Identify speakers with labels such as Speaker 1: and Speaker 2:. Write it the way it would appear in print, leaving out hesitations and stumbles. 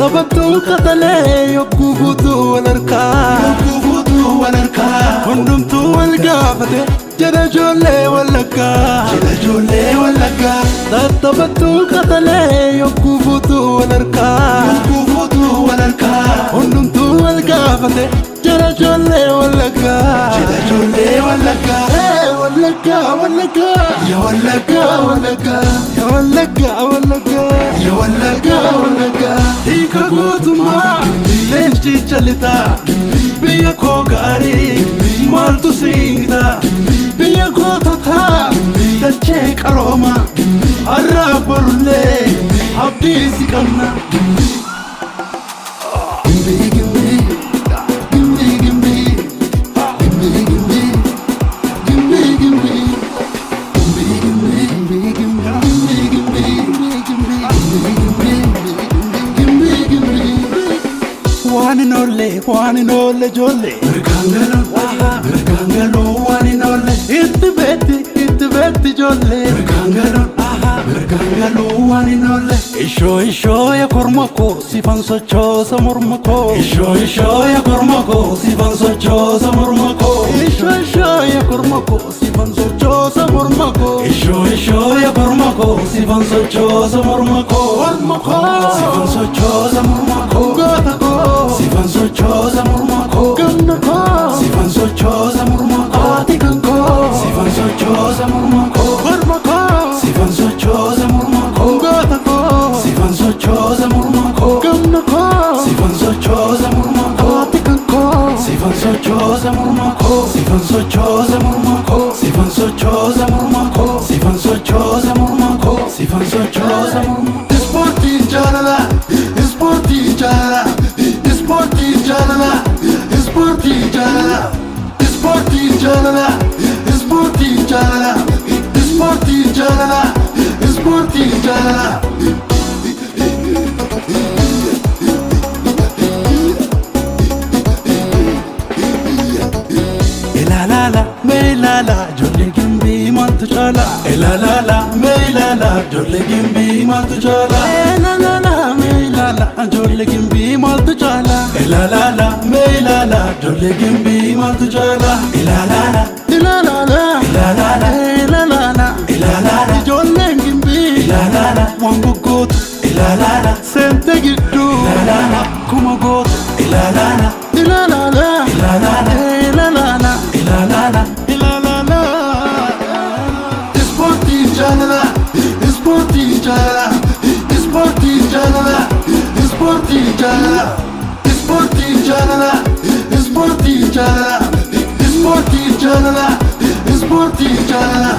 Speaker 1: Tatabatu katale yokubutu walarka Hundumtu walgafate jara jolle walaka Tatabatu katale yokubutu walarka Hundumtu walgafate jara jolle walaka Ya walaka Ika gutuma lenchi chalita Biya ko gari maltu singda Biya ko tata dache karoma Arra barule abdi sikanna Wani nolle jolle Merkangalo wani nolle Itti betti jolle Merkangalo wani nolle Isho ya kormako sifan sochosa mormako Isho ya kormako sifan sochosa mormako Isho ya kormako sifan sochosa mormako Isho ya kormako sifan sochosa mormako Sifan sochosa mormako Gotako Sifan sochosa mormako Gannako Sifan sochosa mormako Atikanko Sifan sochosa mormako Gormako Sifan sochosa mormako Gotako Sifan sochosa mormako Gannako Sifan sochosa mormako Atikanko Sifan sochosa mormako Sifan sochosa mormako Sifan sochosa mormako Sifan sochosa mormako Sifan sochosa mormako Sporti jalala Sporti jalala Sporti jalala Sporti jalala Sporti jalala Sporti jalala Sporti jalala Sporti jalala Melala jolle gimbi maltu chala Elalala melala jolle gimbi maltu chala Elalala melala jolle gimbi maltu chala Elalala melala jolle gimbi maltu chala Elalala jolle gimbi wangugot sente giddu kumagot Elalala Sporti jalala Sporti jalala Sporti jalala Sporti jalala Sporti jalala Sporti jalala Sporti jalala Sporti jalala